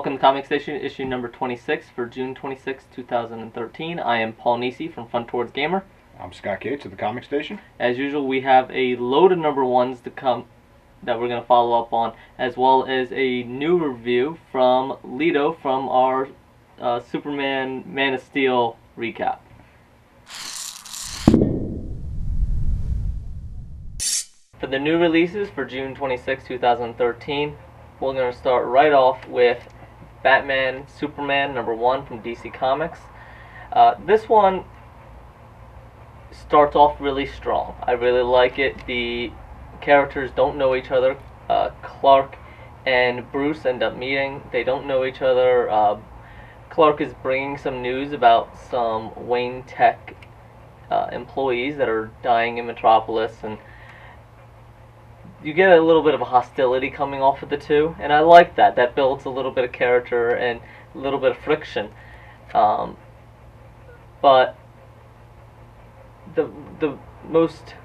Welcome to Comic Station, issue number 26 for June 26, 2013. I am Paul Nisi from Fun Towards Gamer. I'm Scott Cates of the Comic Station. As usual, we have a load of number ones to come that we're going to follow up on, as well as a new review from Lido from our Superman Man of Steel recap. For the new releases for June 26, 2013, we're going to start right off with Batman Superman number 1 from DC Comics. This one starts off really strong. I really like it. The characters don't know each other. Clark and Bruce end up meeting. They don't know each other. Clark is bringing some news about some Wayne Tech employees that are dying in Metropolis, and you get a little bit of a hostility coming off of the two, and I like that. That builds a little bit of character and a little bit of friction. But the most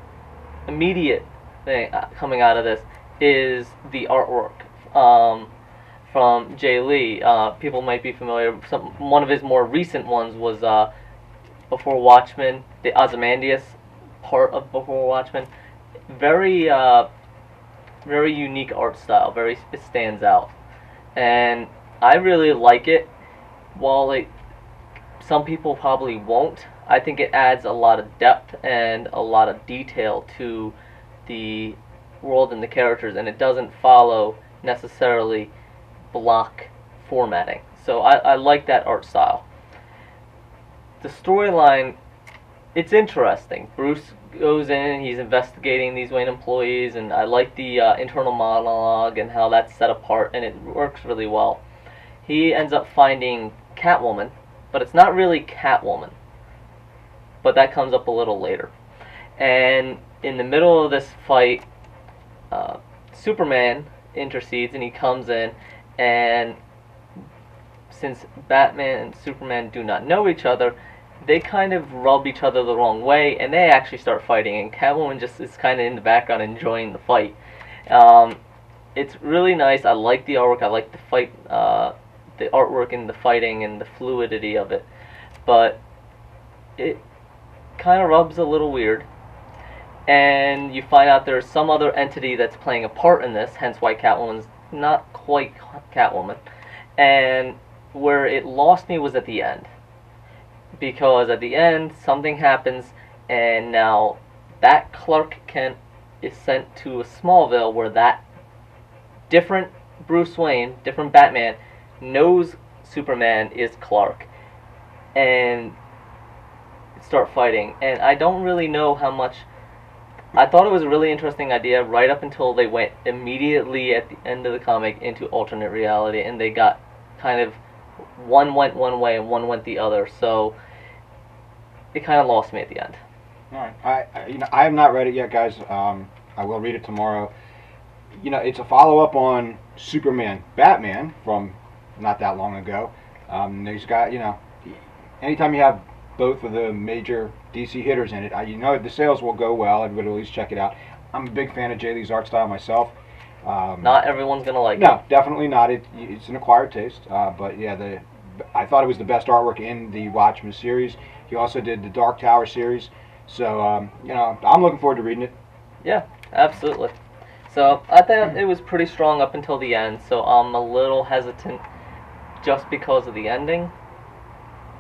immediate thing coming out of this is the artwork from Jay Lee. People might be familiar. One of his more recent ones was Before Watchmen, the Ozymandias part of Before Watchmen. Very unique art style. It stands out, and I really like it. While some people probably won't, I think it adds a lot of depth and a lot of detail to the world and the characters, and it doesn't follow necessarily block formatting. So I like that art style. The storyline, it's interesting. Bruce goes in and he's investigating these Wayne employees, and I like the internal monologue and how that's set apart, and it works really well. He ends up finding Catwoman, but it's not really Catwoman, but that comes up a little later. And in the middle of this fight, Superman intercedes, and he comes in, and since Batman and Superman do not know each other, they kind of rub each other the wrong way, and they actually start fighting, and Catwoman just is kind of in the background enjoying the fight. It's really nice. I like the artwork. I like the fight, the artwork and the fighting and the fluidity of it, but it kind of rubs a little weird, and you find out there's some other entity that's playing a part in this, hence why Catwoman's not quite Catwoman. And where it lost me was at the end, because at the end something happens, and now that Clark Kent is sent to a Smallville where that different Bruce Wayne, different Batman, knows Superman is Clark, and start fighting. And I don't really know how much. I thought it was a really interesting idea right up until they went immediately at the end of the comic into alternate reality, and they got kind of, one went one way and one went the other, so it kind of lost me at the end. All right, I have not read it yet, guys. I will read it tomorrow. It's a follow-up on Superman Batman from not that long ago. He's got, anytime you have both of the major DC hitters in it, the sales will go well. Everybody will at least check it out. I'm a big fan of Jay Lee's art style myself. Not everyone's gonna like it. No, definitely not. It's an acquired taste. But yeah, I thought it was the best artwork in the Watchmen series. He also did the Dark Tower series. So I'm looking forward to reading it. Yeah, absolutely. So I thought it was pretty strong up until the end. So I'm a little hesitant just because of the ending.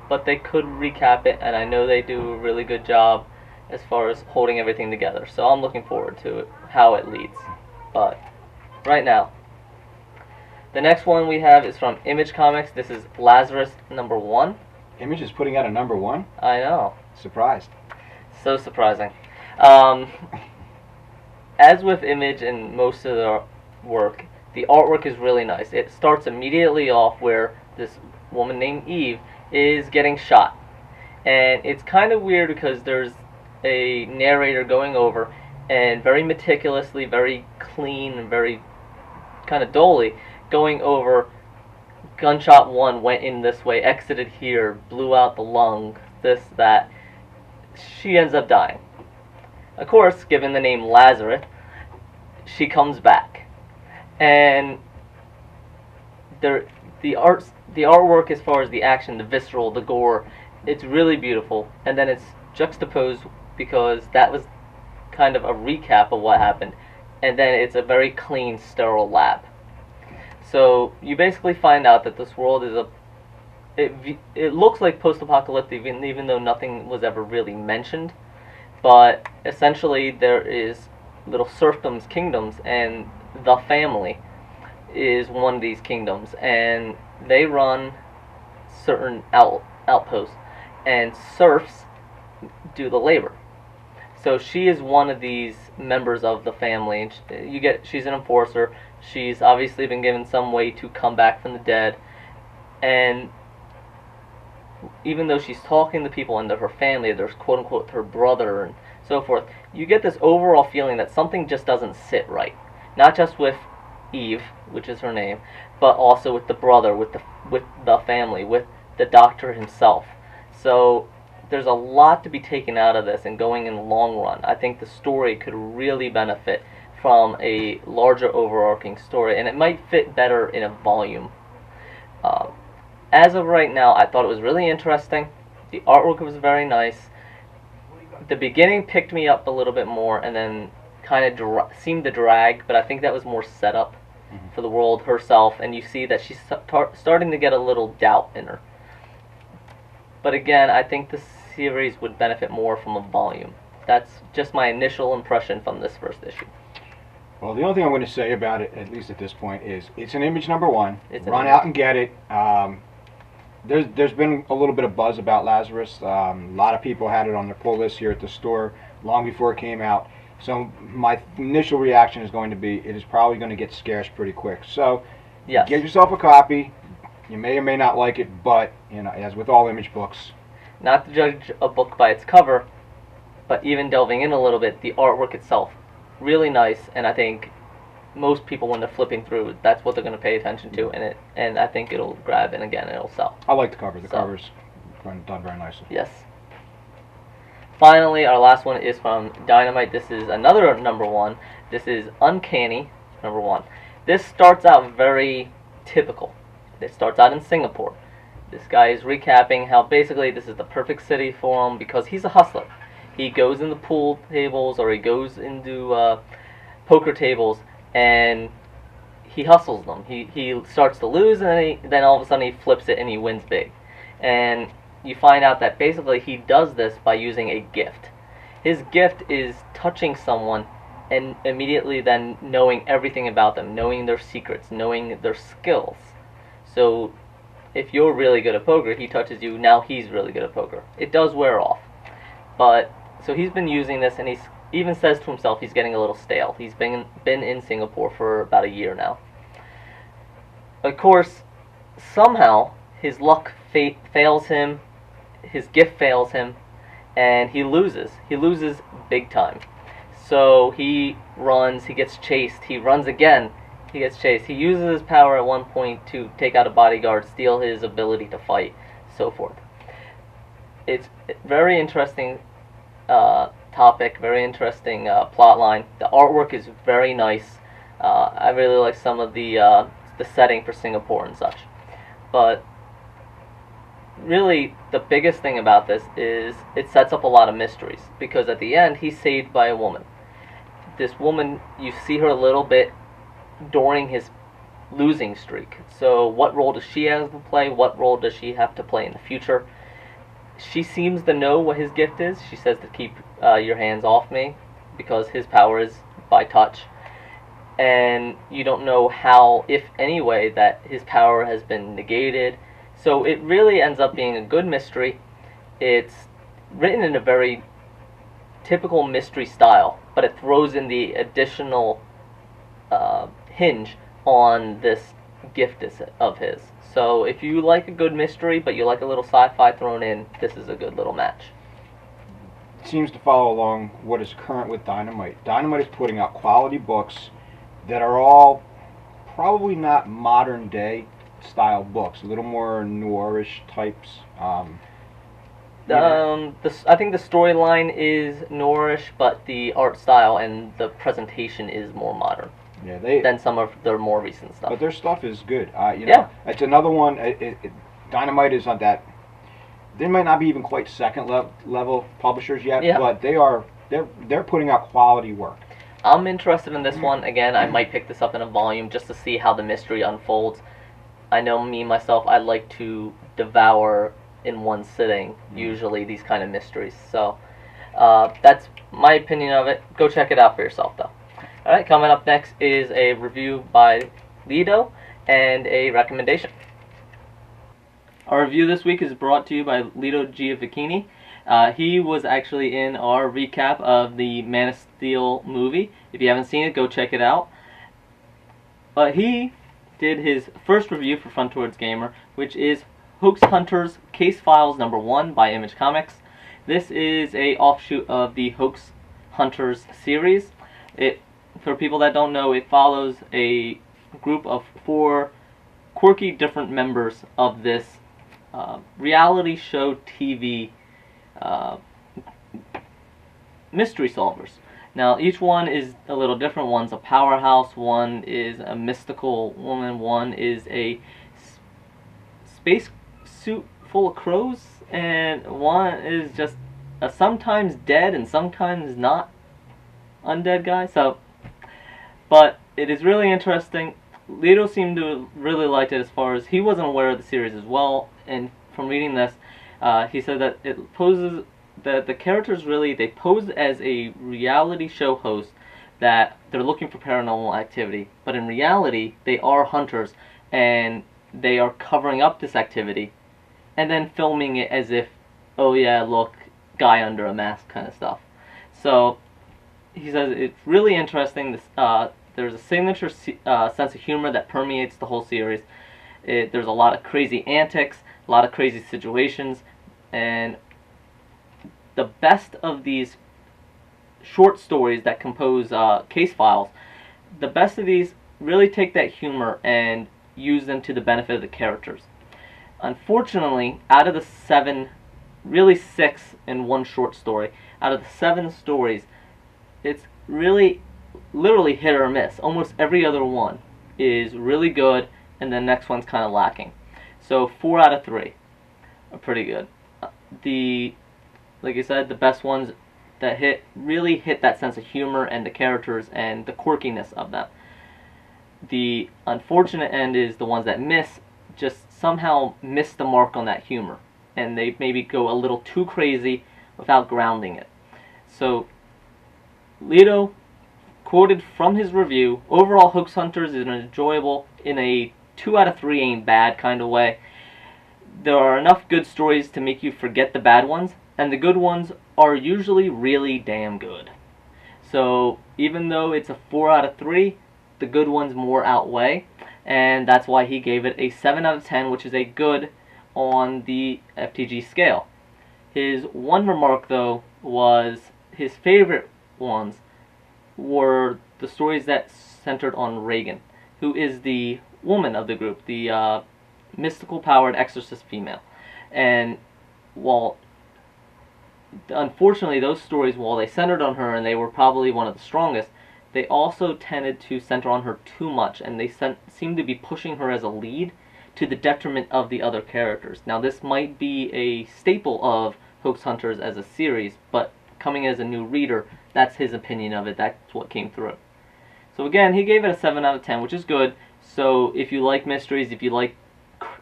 But they could recap it, and I know they do a really good job as far as holding everything together. So I'm looking forward to it, how it leads. But right now, the next one we have is from Image Comics. This is Lazarus number 1. Image is putting out a number 1? I know. Surprised. So surprising. As with Image and most of their work, the artwork is really nice. It starts immediately off where this woman named Eve is getting shot. And it's kind of weird because there's a narrator going over and very meticulously, very clean, and very kind of dully going over, gunshot 1 went in this way, exited here, blew out the lung, this, that. She ends up dying. Of course, given the name Lazarus, she comes back. And the artwork, as far as the action, the visceral, the gore, it's really beautiful. And then it's juxtaposed because that was kind of a recap of what happened, and then it's a very clean, sterile lab. So you basically find out that this world is it looks like post-apocalyptic, even though nothing was ever really mentioned. But essentially, there is little serfdoms, kingdoms, and the family is one of these kingdoms, and they run certain outposts, and serfs do the labor. So she is one of these members of the family. And she's an enforcer. She's obviously been given some way to come back from the dead, and even though she's talking to people and her family, there's quote unquote her brother and so forth, you get this overall feeling that something just doesn't sit right. Not just with Eve, which is her name, but also with the brother, with the family, with the doctor himself. So there's a lot to be taken out of this, and going in the long run, I think the story could really benefit from a larger overarching story, and it might fit better in a volume. As of right now, I thought it was really interesting. The artwork was very nice. The beginning picked me up a little bit more, and then kind of seemed to drag, but I think that was more setup for the world herself, and you see that she's starting to get a little doubt in her. But again, I think the series would benefit more from a volume. That's just my initial impression from this first issue. Well, the only thing I'm going to say about it, at least at this point, is it's an Image #1. Run Image. out and get it. There's been a little bit of buzz about Lazarus. A lot of people had it on their pull list here at the store long before it came out. So my initial reaction is going to be it is probably going to get scarce pretty quick. So Yes. get yourself a copy. You may or may not like it, but as with all Image books, Not to judge a book by its cover, but even delving in a little bit, the artwork itself, really nice, and I think most people, when they're flipping through, that's what they're going to pay attention to, and I think it'll grab, and again, it'll sell. I like the cover. The cover's done very nicely. Yes. Finally, our last one is from Dynamite. This is another #1. This is Uncanny #1. This starts out very typical. It starts out in Singapore. This guy is recapping how basically this is the perfect city for him because he's a hustler. He goes into pool tables, or he goes into poker tables, and he hustles them. He starts to lose, and then all of a sudden he flips it and he wins big. And you find out that basically he does this by using a gift. His gift is touching someone and immediately then knowing everything about them, knowing their secrets, knowing their skills. So if you're really good at poker, he touches you, now he's really good at poker. It does wear off. But so he's been using this, and he even says to himself he's getting a little stale. He's been in Singapore for about a year now. Of course, somehow his luck fails him, his gift fails him, and he loses. He loses big time. So he runs, he gets chased, he runs again, he gets chased. He uses his power at one point to take out a bodyguard, steal his ability to fight, so forth. It's very interesting topic, very interesting plot line. The artwork is very nice. I really like some of the setting for Singapore and such. But really, the biggest thing about this is it sets up a lot of mysteries, because at the end, he's saved by a woman. This woman, you see her a little bit during his losing streak. So what role does she have to play? What role does she have to play in the future? She seems to know what his gift is. She says to keep your hands off me, because his power is by touch. And you don't know how, if any way, that his power has been negated. So it really ends up being a good mystery. It's written in a very typical mystery style, but it throws in the additional hinge on this gift of his. So if you like a good mystery, but you like a little sci-fi thrown in, this is a good little match. It seems to follow along what is current with Dynamite. Dynamite is putting out quality books that are all probably not modern day style books, a little more noirish types. I think the storyline is noirish, but the art style and the presentation is more modern. Yeah, than some of their more recent stuff. But their stuff is good. You know, it's another one. Dynamite is on that. They might not be even quite second level publishers yet, but they're putting out quality work. I'm interested in this one. Again, I might pick this up in a volume just to see how the mystery unfolds. I know me, myself, I like to devour in one sitting, usually, these kind of mysteries. So, that's my opinion of it. Go check it out for yourself, though. Alright, coming up next is a review by Lido and a recommendation. Our review this week is brought to you by Lido Giovacchini. He was actually in our recap of the Man of Steel movie. If you haven't seen it, go check it out. But he did his first review for Front Towards Gamer, which is Hoax Hunters Case Files #1 by Image Comics. This is a offshoot of the Hoax Hunters series. For people that don't know, it follows a group of 4 quirky different members of this reality show TV mystery solvers. Now, each one is a little different. One's a powerhouse, one is a mystical woman, one is a space suit full of crows, and one is just a sometimes dead and sometimes not undead guy. But it is really interesting. Lido seemed to really like it, as far as he wasn't aware of the series as well, and from reading this, he said that it poses that the characters they pose as a reality show host, that they're looking for paranormal activity, but in reality they are hunters and they are covering up this activity and then filming it as if, oh yeah, look, guy under a mask kind of stuff. So he says it's really interesting. There's a signature sense of humor that permeates the whole series. There's a lot of crazy antics, a lot of crazy situations, and the best of these short stories that compose case files, the best of these really take that humor and use them to the benefit of the characters. Unfortunately, out of the 7, really 6 in one short story, out of the 7 stories, it's really literally hit or miss. Almost every other one is really good, and the next one's kind of lacking. So 4 out of 3 are pretty good. Like I said, the best ones that really hit that sense of humor and the characters and the quirkiness of them. The unfortunate end is the ones that just somehow miss the mark on that humor, and they maybe go a little too crazy without grounding it. So Lido quoted from his review, overall Hoax Hunters is enjoyable in a 2 out of 3 ain't bad kind of way. There are enough good stories to make you forget the bad ones, and the good ones are usually really damn good. So even though it's a 4 out of 3, the good ones more outweigh, and that's why he gave it a 7 out of 10, which is a good on the FTG scale. His one remark, though, was his favorite ones were the stories that centered on Reagan, who is the woman of the group, the mystical powered exorcist female. And while unfortunately those stories, while they centered on her and they were probably one of the strongest, they also tended to center on her too much, and they seemed to be pushing her as a lead to the detriment of the other characters. Now, this might be a staple of Hoax Hunters as a series, but coming as a new reader, that's his opinion of it. That's what came through. So again, he gave it a 7 out of 10, which is good. So if you like mysteries, if you like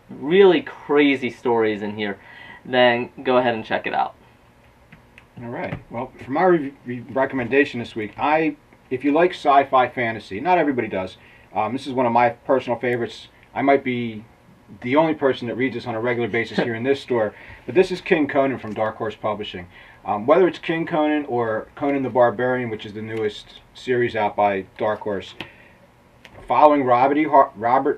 really crazy stories in here, then go ahead and check it out. All right. Well, for my recommendation this week, if you like sci-fi fantasy, not everybody does. This is one of my personal favorites. I might be the only person that reads this on a regular basis here in this store, but this is King Conan from Dark Horse Publishing. Whether it's King Conan or Conan the Barbarian, which is the newest series out by Dark Horse, following Robert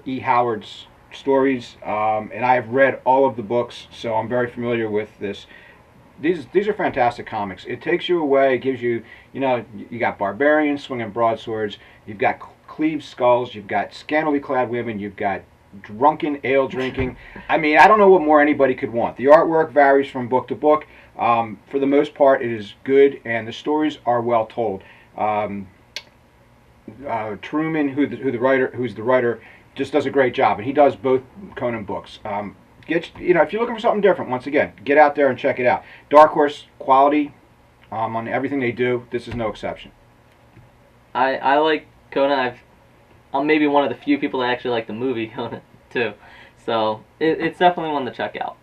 E. Howard's stories, and I have read all of the books, so I'm very familiar with this. These are fantastic comics. It takes you away, gives you, you got barbarians swinging broadswords, you've got cleaved skulls, you've got scantily clad women, you've got drunken ale drinking. I mean, I don't know what more anybody could want. The artwork varies from book to book. For the most part, it is good, and the stories are well told. Truman, who's the writer, just does a great job, and he does both Conan books. If you're looking for something different, once again, get out there and check it out. Dark Horse quality on everything they do. This is no exception. I like Conan. I'm maybe one of the few people that actually like the movie Conan too, so it's definitely one to check out.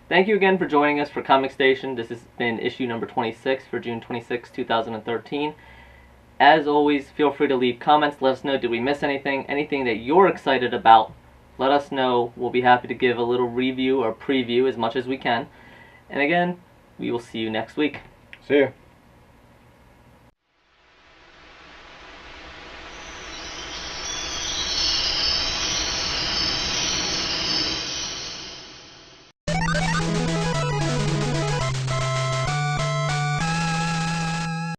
Thank you again for joining us for Comic Station. This has been issue number 26 for June 26, 2013. As always, feel free to leave comments. Let us know, did we miss anything? Anything that you're excited about, let us know. We'll be happy to give a little review or preview as much as we can. And again, we will see you next week. See ya.